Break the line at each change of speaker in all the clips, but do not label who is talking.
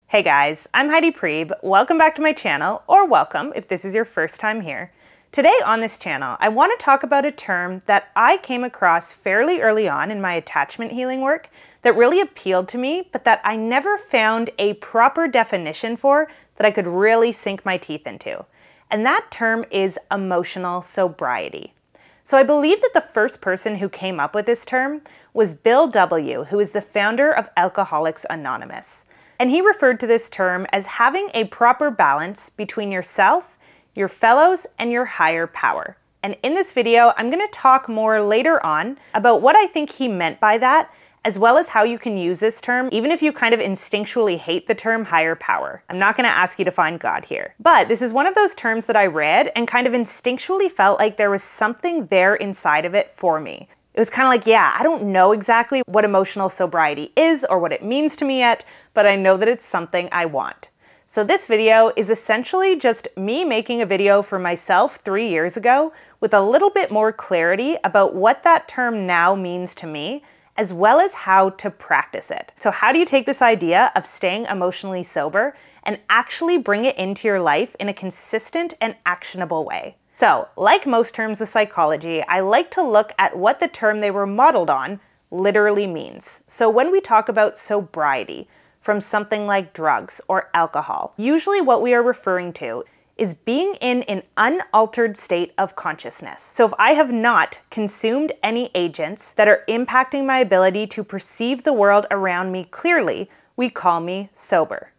Hey guys, I'm Heidi Priebe. Welcome back to my channel, or welcome if this is your first time here. Today on this channel, I want to talk about a term that I came across fairly early on in my attachment healing work that really appealed to me, but that I never found a proper definition for that I could really sink my teeth into. And that term is emotional sobriety. So I believe that the first person who came up with this term was Bill W., who is the founder of Alcoholics Anonymous. And he referred to this term as having a proper balance between yourself, your fellows, and your higher power. And in this video, I'm going to talk more later on about what I think he meant by that, as well as how you can use this term, even if you kind of instinctually hate the term higher power. I'm not going to ask you to find God here. But this is one of those terms that I read and kind of instinctually felt like there was something there inside of it for me. It was kind of like, yeah, I don't know exactly what emotional sobriety is or what it means to me yet, but I know that it's something I want. So this video is essentially just me making a video for myself 3 years ago with a little bit more clarity about what that term now means to me, as well as how to practice it. So how do you take this idea of staying emotionally sober and actually bring it into your life in a consistent and actionable way? So, like most terms of psychology, I like to look at what the term they were modeled on literally means. So when we talk about sobriety from something like drugs or alcohol, usually what we are referring to is being in an unaltered state of consciousness. So if I have not consumed any agents that are impacting my ability to perceive the world around me clearly, we call me sober.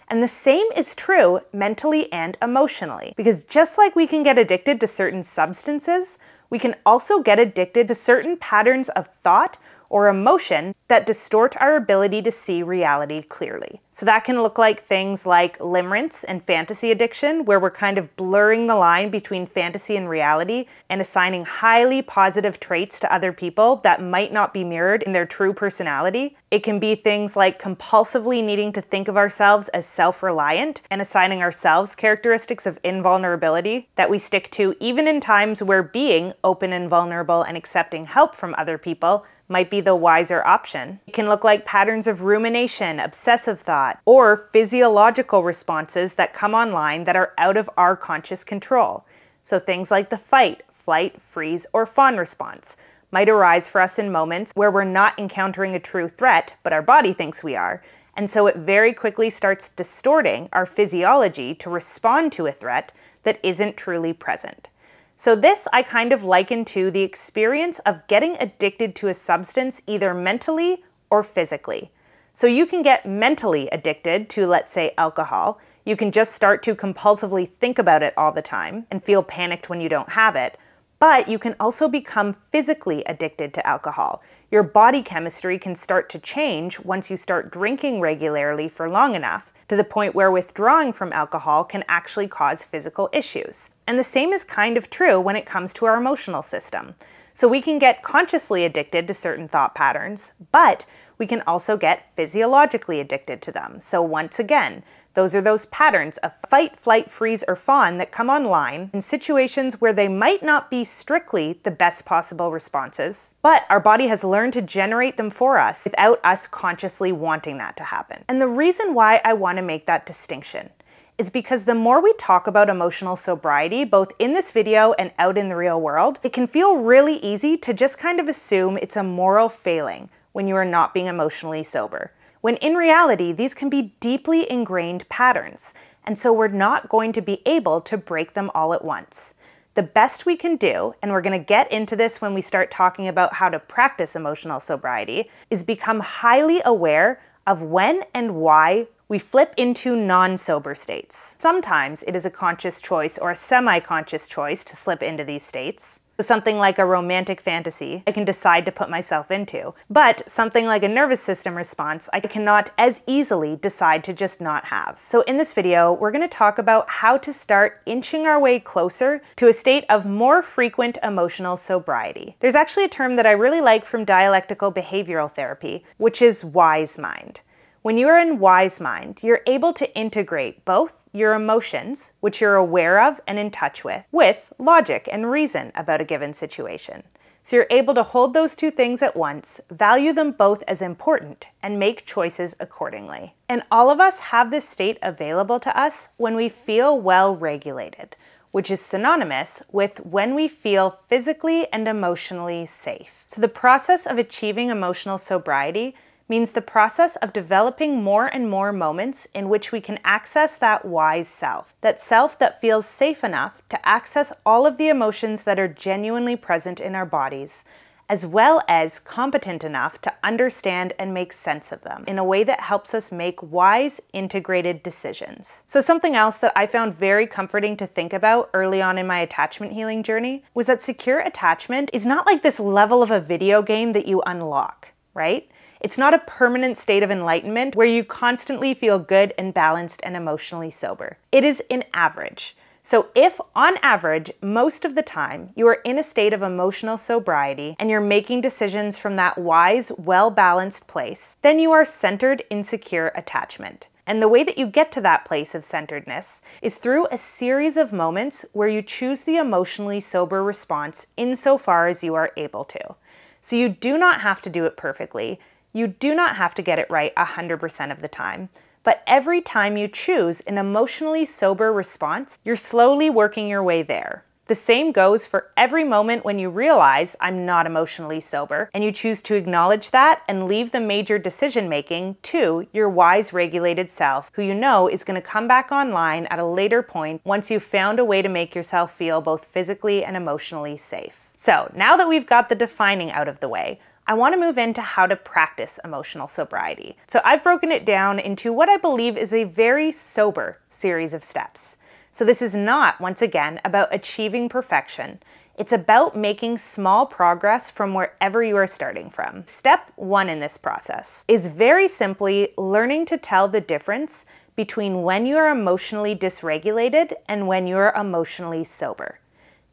And the same is true mentally and emotionally, because just like we can get addicted to certain substances, we can also get addicted to certain patterns of thought or emotion that distort our ability to see reality clearly. So that can look like things like limerence and fantasy addiction, where we're kind of blurring the line between fantasy and reality and assigning highly positive traits to other people that might not be mirrored in their true personality. It can be things like compulsively needing to think of ourselves as self-reliant and assigning ourselves characteristics of invulnerability that we stick to even in times where being open and vulnerable and accepting help from other people might be the wiser option. It can look like patterns of rumination, obsessive thought, or physiological responses that come online that are out of our conscious control. So things like the fight, flight, freeze, or fawn response might arise for us in moments where we're not encountering a true threat, but our body thinks we are. And so it very quickly starts distorting our physiology to respond to a threat that isn't truly present. So this I kind of liken to the experience of getting addicted to a substance either mentally or physically. So you can get mentally addicted to, let's say, alcohol. You can just start to compulsively think about it all the time and feel panicked when you don't have it. But you can also become physically addicted to alcohol. Your body chemistry can start to change once you start drinking regularly for long enough, to the point where withdrawing from alcohol can actually cause physical issues. And the same is kind of true when it comes to our emotional system. So we can get consciously addicted to certain thought patterns, but we can also get physiologically addicted to them. So once again, those are those patterns of fight, flight, freeze, or fawn that come online in situations where they might not be strictly the best possible responses, but our body has learned to generate them for us without us consciously wanting that to happen. And the reason why I want to make that distinction is because the more we talk about emotional sobriety, both in this video and out in the real world, it can feel really easy to just kind of assume it's a moral failing when you are not being emotionally sober, when in reality, these can be deeply ingrained patterns, and so we're not going to be able to break them all at once. The best we can do, and we're going to get into this when we start talking about how to practice emotional sobriety, is become highly aware of when and why we flip into non-sober states. Sometimes it is a conscious choice or a semi-conscious choice to slip into these states. Something like a romantic fantasy I can decide to put myself into, but something like a nervous system response I cannot as easily decide to just not have. So in this video, we're going to talk about how to start inching our way closer to a state of more frequent emotional sobriety. There's actually a term that I really like from dialectical behavioral therapy, which is wise mind. When you are in wise mind, you're able to integrate both your emotions, which you're aware of and in touch with logic and reason about a given situation. So you're able to hold those two things at once, value them both as important, and make choices accordingly. And all of us have this state available to us when we feel well regulated, which is synonymous with when we feel physically and emotionally safe. So the process of achieving emotional sobriety means the process of developing more and more moments in which we can access that wise self that feels safe enough to access all of the emotions that are genuinely present in our bodies, as well as competent enough to understand and make sense of them in a way that helps us make wise, integrated decisions. So something else that I found very comforting to think about early on in my attachment healing journey was that secure attachment is not like this level of a video game that you unlock, right? It's not a permanent state of enlightenment where you constantly feel good and balanced and emotionally sober. It is an average. So if, on average, most of the time you are in a state of emotional sobriety and you're making decisions from that wise, well-balanced place, then you are centered in secure attachment. And the way that you get to that place of centeredness is through a series of moments where you choose the emotionally sober response insofar as you are able to. So you do not have to do it perfectly. You do not have to get it right 100% of the time, but every time you choose an emotionally sober response, you're slowly working your way there. The same goes for every moment when you realize I'm not emotionally sober, and you choose to acknowledge that and leave the major decision making to your wise, regulated self, who you know is going to come back online at a later point once you've found a way to make yourself feel both physically and emotionally safe. So now that we've got the defining out of the way, I want to move into how to practice emotional sobriety. So I've broken it down into what I believe is a very sober series of steps. So this is not, once again, about achieving perfection. It's about making small progress from wherever you are starting from. Step 1 in this process is very simply learning to tell the difference between when you are emotionally dysregulated and when you are emotionally sober.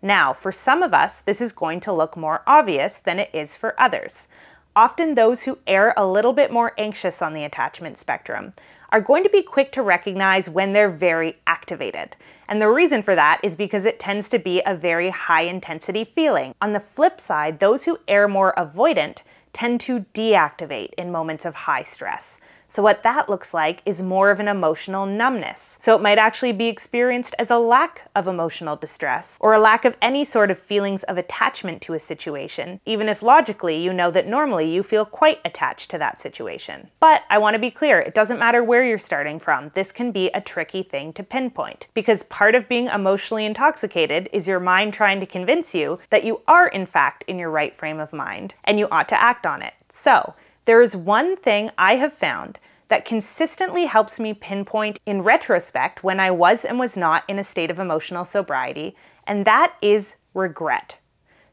Now, for some of us, this is going to look more obvious than it is for others. Often those who err a little bit more anxious on the attachment spectrum are going to be quick to recognize when they're very activated. And the reason for that is because it tends to be a very high intensity feeling. On the flip side, those who err more avoidant tend to deactivate in moments of high stress. So what that looks like is more of an emotional numbness. So it might actually be experienced as a lack of emotional distress or a lack of any sort of feelings of attachment to a situation, even if logically you know that normally you feel quite attached to that situation. But I want to be clear, it doesn't matter where you're starting from. This can be a tricky thing to pinpoint because part of being emotionally intoxicated is your mind trying to convince you that you are in fact in your right frame of mind and you ought to act on it. So there is one thing I have found that consistently helps me pinpoint in retrospect when I was and was not in a state of emotional sobriety, and that is regret.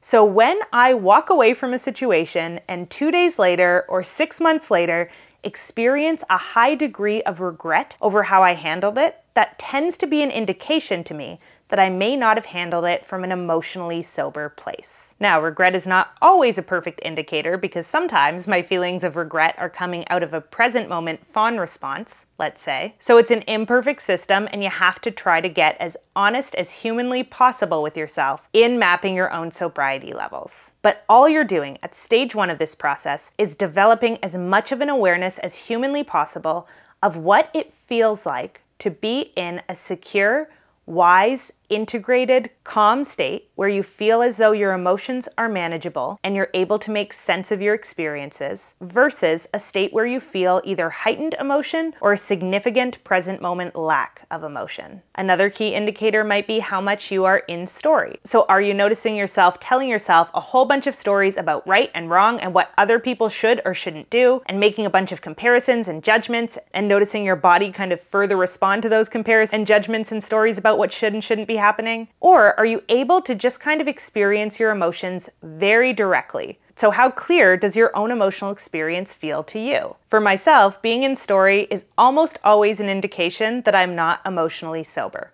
So when I walk away from a situation and 2 days later or 6 months later experience a high degree of regret over how I handled it, that tends to be an indication to me that I may not have handled it from an emotionally sober place. Now, regret is not always a perfect indicator because sometimes my feelings of regret are coming out of a present moment fawn response, let's say. So it's an imperfect system and you have to try to get as honest as humanly possible with yourself in mapping your own sobriety levels. But all you're doing at stage 1 of this process is developing as much of an awareness as humanly possible of what it feels like to be in a secure, wise, integrated, calm state where you feel as though your emotions are manageable and you're able to make sense of your experiences versus a state where you feel either heightened emotion or a significant present moment lack of emotion. Another key indicator might be how much you are in story. So are you noticing yourself telling yourself a whole bunch of stories about right and wrong and what other people should or shouldn't do and making a bunch of comparisons and judgments and noticing your body kind of further respond to those comparisons and judgments and stories about what should and shouldn't be happening? Or are you able to just kind of experience your emotions very directly? So how clear does your own emotional experience feel to you? For myself, being in story is almost always an indication that I'm not emotionally sober.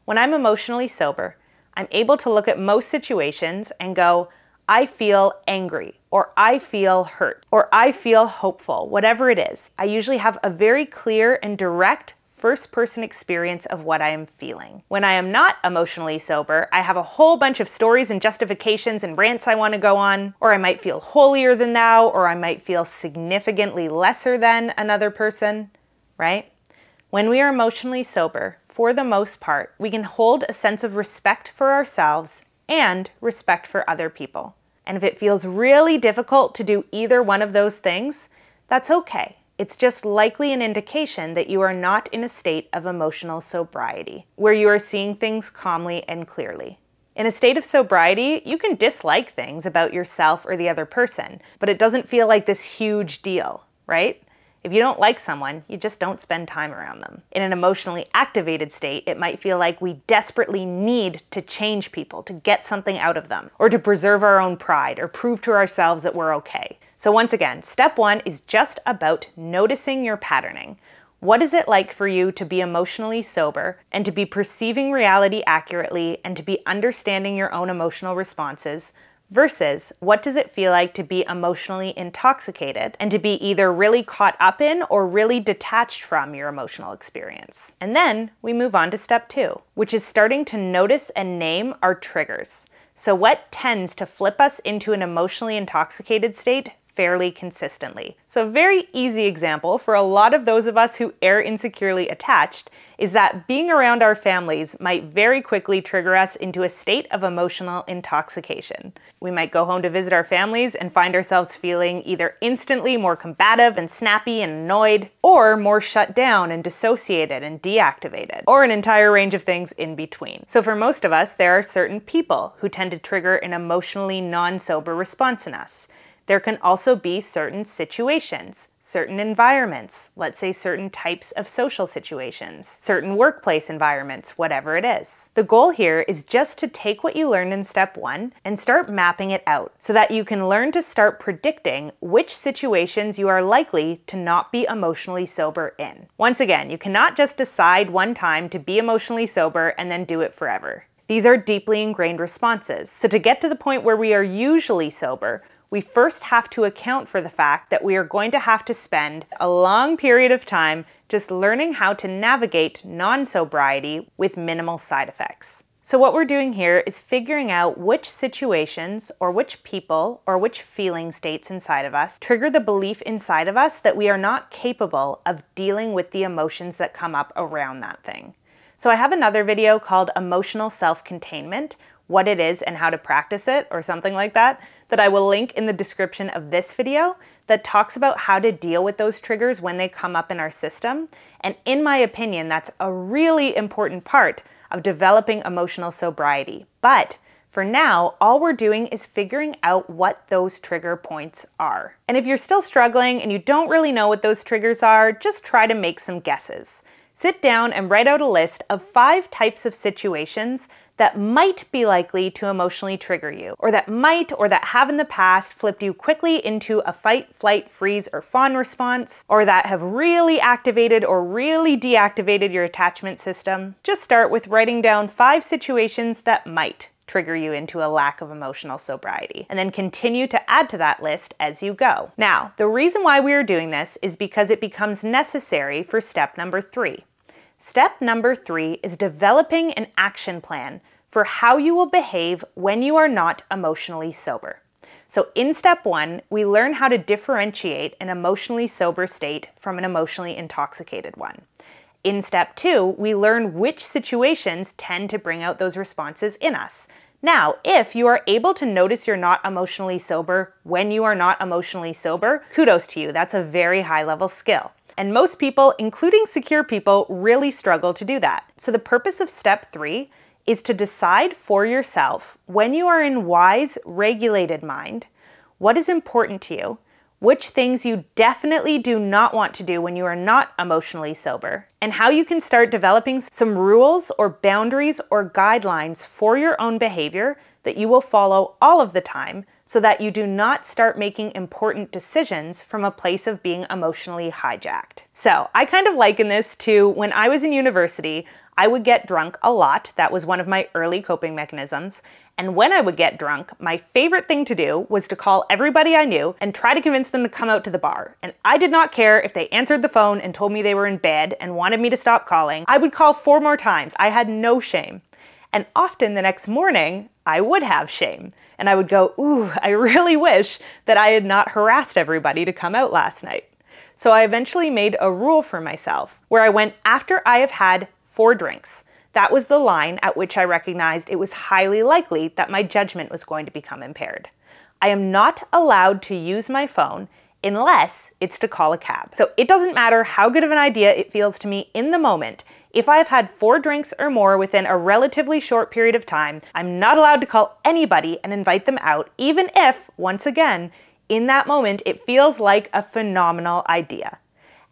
When I'm emotionally sober, I'm able to look at most situations and go, I feel angry, or I feel hurt, or I feel hopeful, whatever it is. I usually have a very clear and direct first-person experience of what I am feeling. When I am not emotionally sober, I have a whole bunch of stories and justifications and rants I want to go on, or I might feel holier than thou, or I might feel significantly lesser than another person, right? When we are emotionally sober, for the most part, we can hold a sense of respect for ourselves and respect for other people. And if it feels really difficult to do either one of those things, that's okay. It's just likely an indication that you are not in a state of emotional sobriety, where you are seeing things calmly and clearly. In a state of sobriety, you can dislike things about yourself or the other person, but it doesn't feel like this huge deal, right? If you don't like someone, you just don't spend time around them. In an emotionally activated state, it might feel like we desperately need to change people, to get something out of them, or to preserve our own pride, or prove to ourselves that we're okay. So once again, step one is just about noticing your patterning. What is it like for you to be emotionally sober and to be perceiving reality accurately and to be understanding your own emotional responses versus what does it feel like to be emotionally intoxicated and to be either really caught up in or really detached from your emotional experience? And then we move on to step two, which is starting to notice and name our triggers. So what tends to flip us into an emotionally intoxicated state fairly consistently? So a very easy example for a lot of those of us who are insecurely attached is that being around our families might very quickly trigger us into a state of emotional intoxication. We might go home to visit our families and find ourselves feeling either instantly more combative and snappy and annoyed, or more shut down and dissociated and deactivated, or an entire range of things in between. So for most of us, there are certain people who tend to trigger an emotionally non-sober response in us. There can also be certain situations, certain environments, let's say certain types of social situations, certain workplace environments, whatever it is. The goal here is just to take what you learned in step one and start mapping it out so that you can learn to start predicting which situations you are likely to not be emotionally sober in. Once again, you cannot just decide one time to be emotionally sober and then do it forever. These are deeply ingrained responses. So to get to the point where we are usually sober, we first have to account for the fact that we are going to have to spend a long period of time just learning how to navigate non-sobriety with minimal side effects. So what we're doing here is figuring out which situations or which people or which feeling states inside of us trigger the belief inside of us that we are not capable of dealing with the emotions that come up around that thing. So I have another video called Emotional Self-Containment, what it is and how to practice it, or something like that I will link in the description of this video that talks about how to deal with those triggers when they come up in our system. And in my opinion, that's a really important part of developing emotional sobriety. But for now, all we're doing is figuring out what those trigger points are. And if you're still struggling and you don't really know what those triggers are, just try to make some guesses. Sit down and write out a list of 5 types of situations that might be likely to emotionally trigger you, or that might or that have in the past flipped you quickly into a fight, flight, freeze, or fawn response, or that have really activated or really deactivated your attachment system. Just start with writing down 5 situations that might trigger you into a lack of emotional sobriety, and then continue to add to that list as you go. Now, the reason why we are doing this is because it becomes necessary for step number 3. Step number 3 is developing an action plan for how you will behave when you are not emotionally sober. So in step 1, we learn how to differentiate an emotionally sober state from an emotionally intoxicated one. In step 2, we learn which situations tend to bring out those responses in us. Now, if you are able to notice you're not emotionally sober when you are not emotionally sober, kudos to you. That's a very high-level skill. And most people, including secure people, really struggle to do that. So the purpose of step 3 is to decide for yourself, when you are in wise, regulated mind, what is important to you, which things you definitely do not want to do when you are not emotionally sober, and how you can start developing some rules or boundaries or guidelines for your own behavior that you will follow all of the time so that you do not start making important decisions from a place of being emotionally hijacked. So I kind of liken this to when I was in university, I would get drunk a lot. That was one of my early coping mechanisms. And when I would get drunk, my favorite thing to do was to call everybody I knew and try to convince them to come out to the bar. And I did not care if they answered the phone and told me they were in bed and wanted me to stop calling. I would call 4 more times. I had no shame. And often the next morning, I would have shame. And I would go, ooh, I really wish that I had not harassed everybody to come out last night. So I eventually made a rule for myself where I went after I have had 4 drinks. That was the line at which I recognized it was highly likely that my judgment was going to become impaired. I am not allowed to use my phone unless it's to call a cab. So it doesn't matter how good of an idea it feels to me in the moment. If I have had 4 drinks or more within a relatively short period of time, I'm not allowed to call anybody and invite them out, even if, once again, in that moment, it feels like a phenomenal idea.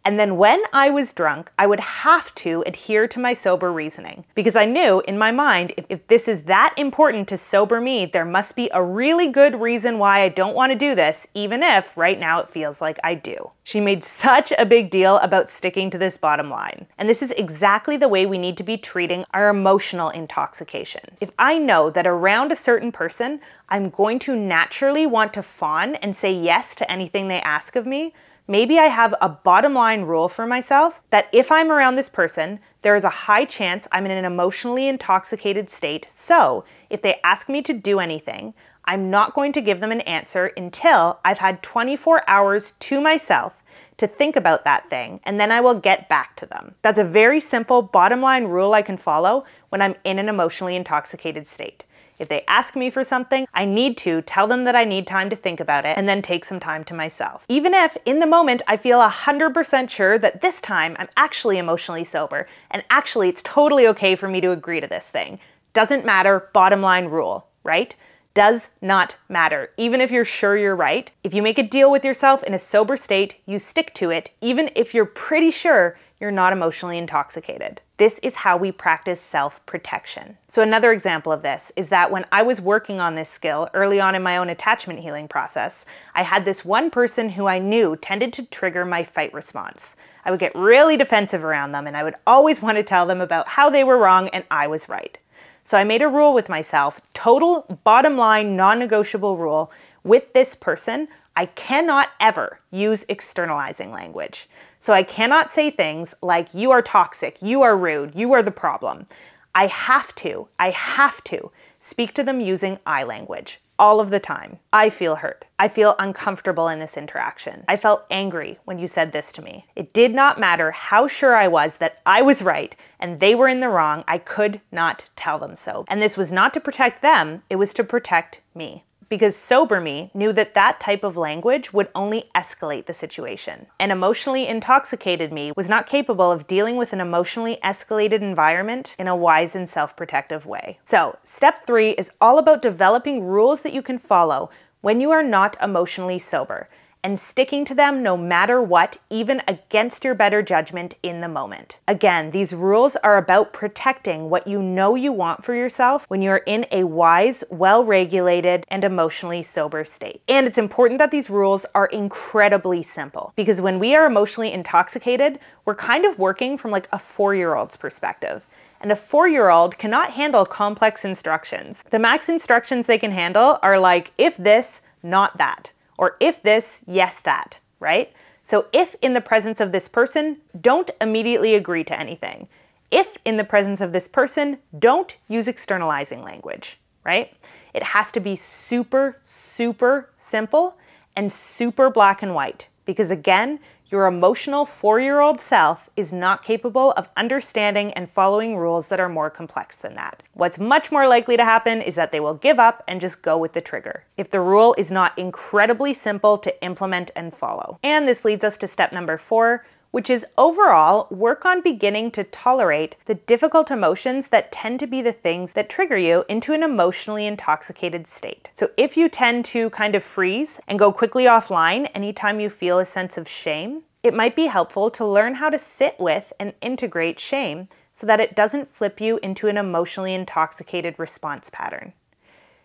And then when I was drunk, I would have to adhere to my sober reasoning because I knew in my mind, if this is that important to sober me, there must be a really good reason why I don't want to do this, even if right now it feels like I do. She made such a big deal about sticking to this bottom line. And this is exactly the way we need to be treating our emotional intoxication. If I know that around a certain person, I'm going to naturally want to fawn and say yes to anything they ask of me, maybe I have a bottom line rule for myself that if I'm around this person, there is a high chance I'm in an emotionally intoxicated state. So if they ask me to do anything, I'm not going to give them an answer until I've had 24 hours to myself to think about that thing, and then I will get back to them. That's a very simple bottom line rule I can follow when I'm in an emotionally intoxicated state. If they ask me for something, I need to tell them that I need time to think about it and then take some time to myself. Even if in the moment I feel 100% sure that this time I'm actually emotionally sober and actually it's totally okay for me to agree to this thing. Doesn't matter, bottom line rule, right? Does not matter. Even if you're sure you're right, if you make a deal with yourself in a sober state, you stick to it, even if you're pretty sure you're not emotionally intoxicated. This is how we practice self-protection. So another example of this is that when I was working on this skill early on in my own attachment healing process, I had this one person who I knew tended to trigger my fight response. I would get really defensive around them and I would always want to tell them about how they were wrong and I was right. So I made a rule with myself, total bottom line, non-negotiable rule with this person. I cannot ever use externalizing language. So I cannot say things like, you are toxic, you are rude, you are the problem. I have to speak to them using I language all of the time. I feel hurt. I feel uncomfortable in this interaction. I felt angry when you said this to me. It did not matter how sure I was that I was right and they were in the wrong. I could not tell them so. And this was not to protect them, it was to protect me. Because sober me knew that that type of language would only escalate the situation. And emotionally intoxicated me was not capable of dealing with an emotionally escalated environment in a wise and self-protective way. So, step 3 is all about developing rules that you can follow when you are not emotionally sober, and sticking to them no matter what, even against your better judgment in the moment. Again, these rules are about protecting what you know you want for yourself when you're in a wise, well-regulated, and emotionally sober state. And it's important that these rules are incredibly simple, because when we are emotionally intoxicated, we're kind of working from like a 4-year-old's perspective. And a 4-year-old cannot handle complex instructions. The max instructions they can handle are like, if this, not that. Or if this, yes that, right? So if in the presence of this person, don't immediately agree to anything. If in the presence of this person, don't use externalizing language, right? It has to be super, super simple and super black and white. Because again, your emotional 4-year-old self is not capable of understanding and following rules that are more complex than that. What's much more likely to happen is that they will give up and just go with the trigger, if the rule is not incredibly simple to implement and follow. And this leads us to step number 4, which is overall work on beginning to tolerate the difficult emotions that tend to be the things that trigger you into an emotionally intoxicated state. So if you tend to kind of freeze and go quickly offline anytime you feel a sense of shame, it might be helpful to learn how to sit with and integrate shame so that it doesn't flip you into an emotionally intoxicated response pattern.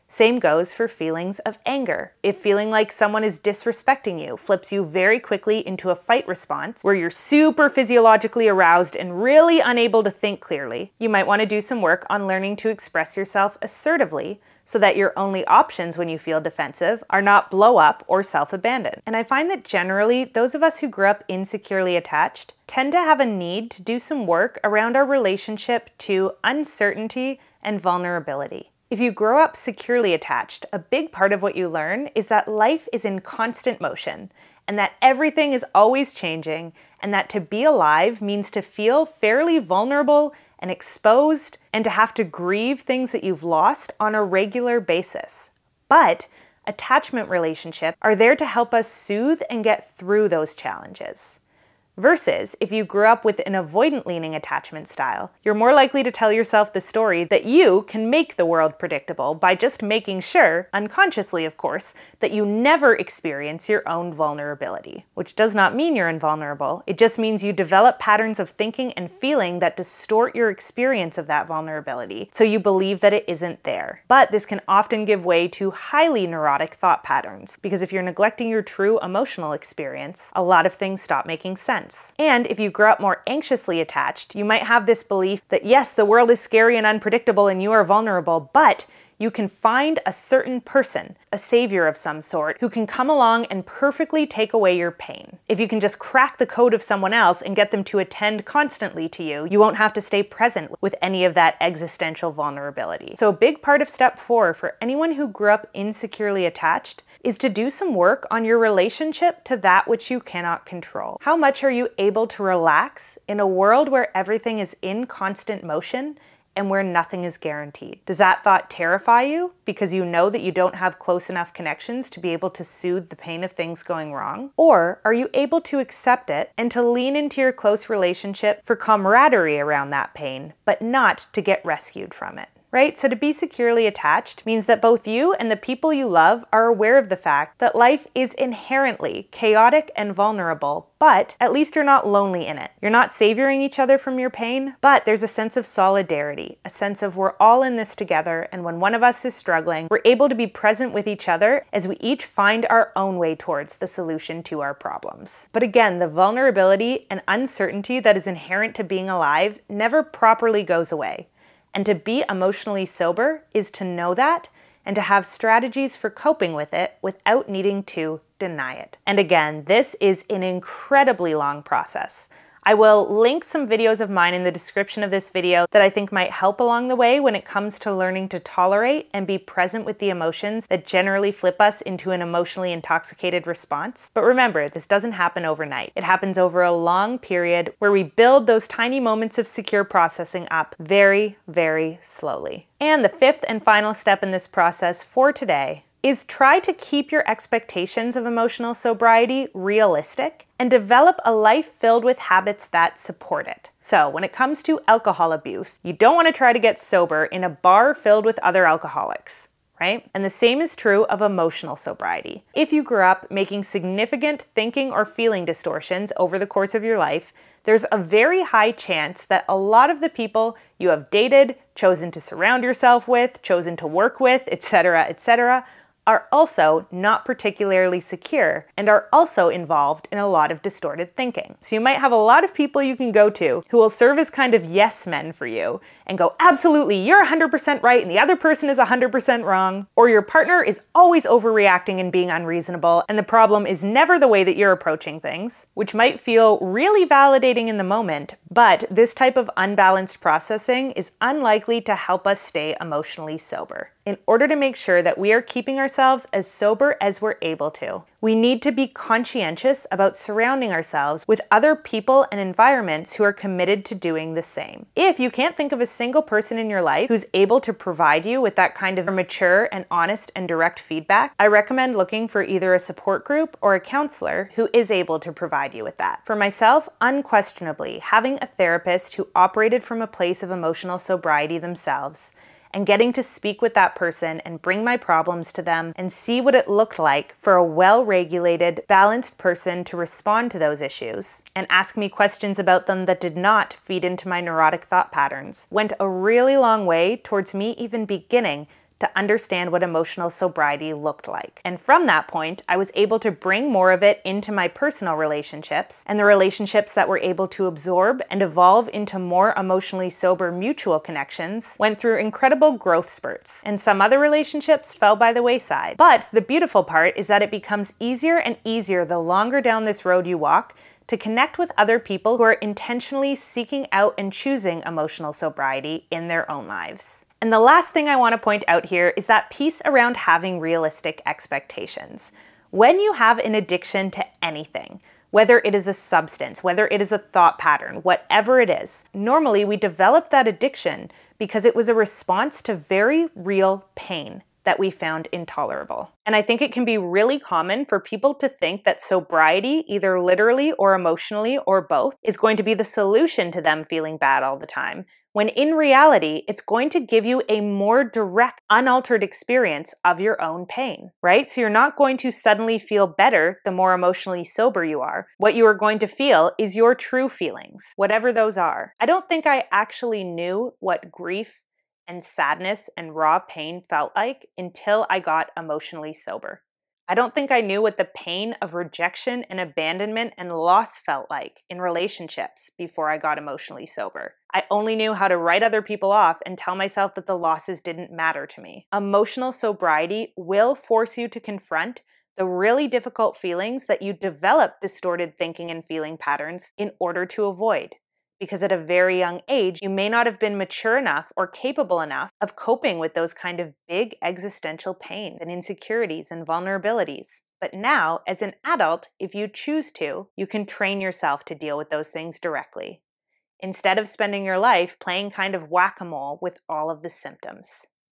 Same goes for feelings of anger. If feeling like someone is disrespecting you flips you very quickly into a fight response where you're super physiologically aroused and really unable to think clearly, you might want to do some work on learning to express yourself assertively so that your only options when you feel defensive are not blow up or self-abandon. And I find that generally, those of us who grew up insecurely attached tend to have a need to do some work around our relationship to uncertainty and vulnerability. If you grow up securely attached, a big part of what you learn is that life is in constant motion and that everything is always changing, and that to be alive means to feel fairly vulnerable and exposed, and to have to grieve things that you've lost on a regular basis. But attachment relationships are there to help us soothe and get through those challenges. Versus if you grew up with an avoidant-leaning attachment style, you're more likely to tell yourself the story that you can make the world predictable by just making sure, unconsciously of course, that you never experience your own vulnerability. Which does not mean you're invulnerable, it just means you develop patterns of thinking and feeling that distort your experience of that vulnerability, so you believe that it isn't there. But this can often give way to highly neurotic thought patterns, because if you're neglecting your true emotional experience, a lot of things stop making sense. And if you grow up more anxiously attached, you might have this belief that yes, the world is scary and unpredictable and you are vulnerable, but you can find a certain person, a savior of some sort, who can come along and perfectly take away your pain. If you can just crack the code of someone else and get them to attend constantly to you, you won't have to stay present with any of that existential vulnerability. So a big part of step 4 for anyone who grew up insecurely attached is to do some work on your relationship to that which you cannot control. How much are you able to relax in a world where everything is in constant motion and where nothing is guaranteed? Does that thought terrify you because you know that you don't have close enough connections to be able to soothe the pain of things going wrong? Or are you able to accept it and to lean into your close relationship for camaraderie around that pain, but not to get rescued from it? Right? So to be securely attached means that both you and the people you love are aware of the fact that life is inherently chaotic and vulnerable, but at least you're not lonely in it. You're not savoring each other from your pain, but there's a sense of solidarity, a sense of we're all in this together, and when one of us is struggling, we're able to be present with each other as we each find our own way towards the solution to our problems. But again, the vulnerability and uncertainty that is inherent to being alive never properly goes away. And to be emotionally sober is to know that and to have strategies for coping with it without needing to deny it. And again, this is an incredibly long process. I will link some videos of mine in the description of this video that I think might help along the way when it comes to learning to tolerate and be present with the emotions that generally flip us into an emotionally intoxicated response. But remember, this doesn't happen overnight. It happens over a long period where we build those tiny moments of secure processing up very, very slowly. And the 5th and final step in this process for today is try to keep your expectations of emotional sobriety realistic and develop a life filled with habits that support it. So when it comes to alcohol abuse, you don't want to try to get sober in a bar filled with other alcoholics, right? And the same is true of emotional sobriety. If you grew up making significant thinking or feeling distortions over the course of your life, there's a very high chance that a lot of the people you have dated, chosen to surround yourself with, chosen to work with, etc., are also not particularly secure and are also involved in a lot of distorted thinking. So you might have a lot of people you can go to who will serve as kind of yes men for you and go, absolutely, you're 100% right and the other person is 100% wrong. Or your partner is always overreacting and being unreasonable and the problem is never the way that you're approaching things, which might feel really validating in the moment, but this type of unbalanced processing is unlikely to help us stay emotionally sober. In order to make sure that we are keeping ourselves as sober as we're able to, we need to be conscientious about surrounding ourselves with other people and environments who are committed to doing the same. If you can't think of a single person in your life who's able to provide you with that kind of mature and honest and direct feedback, I recommend looking for either a support group or a counselor who is able to provide you with that. For myself, unquestionably, having a therapist who operated from a place of emotional sobriety themselves and getting to speak with that person and bring my problems to them and see what it looked like for a well-regulated, balanced person to respond to those issues and ask me questions about them that did not feed into my neurotic thought patterns went a really long way towards me even beginning to to understand what emotional sobriety looked like. And from that point, I was able to bring more of it into my personal relationships, and the relationships that were able to absorb and evolve into more emotionally sober mutual connections went through incredible growth spurts, and some other relationships fell by the wayside. But the beautiful part is that it becomes easier and easier the longer down this road you walk to connect with other people who are intentionally seeking out and choosing emotional sobriety in their own lives. And the last thing I want to point out here is that piece around having realistic expectations. When you have an addiction to anything, whether it is a substance, whether it is a thought pattern, whatever it is, normally we develop that addiction because it was a response to very real pain that we found intolerable. And I think it can be really common for people to think that sobriety, either literally or emotionally or both, is going to be the solution to them feeling bad all the time, when in reality, it's going to give you a more direct, unaltered experience of your own pain, right? So you're not going to suddenly feel better the more emotionally sober you are. What you are going to feel is your true feelings, whatever those are. I don't think I actually knew what grief and sadness and raw pain felt like until I got emotionally sober. I don't think I knew what the pain of rejection and abandonment and loss felt like in relationships before I got emotionally sober. I only knew how to write other people off and tell myself that the losses didn't matter to me. Emotional sobriety will force you to confront the really difficult feelings that you develop distorted thinking and feeling patterns in order to avoid. Because at a very young age, you may not have been mature enough or capable enough of coping with those kind of big existential pains and insecurities and vulnerabilities. But now, as an adult, if you choose to, you can train yourself to deal with those things directly, instead of spending your life playing kind of whack-a-mole with all of the symptoms.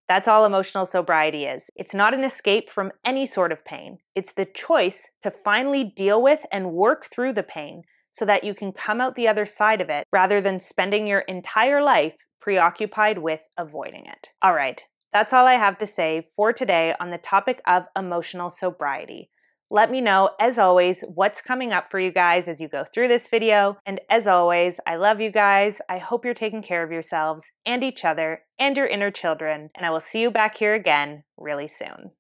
That's all emotional sobriety is. It's not an escape from any sort of pain. It's the choice to finally deal with and work through the pain, so that you can come out the other side of it rather than spending your entire life preoccupied with avoiding it. All right, that's all I have to say for today on the topic of emotional sobriety. Let me know, as always, what's coming up for you guys as you go through this video. And as always, I love you guys. I hope you're taking care of yourselves and each other and your inner children. And I will see you back here again really soon.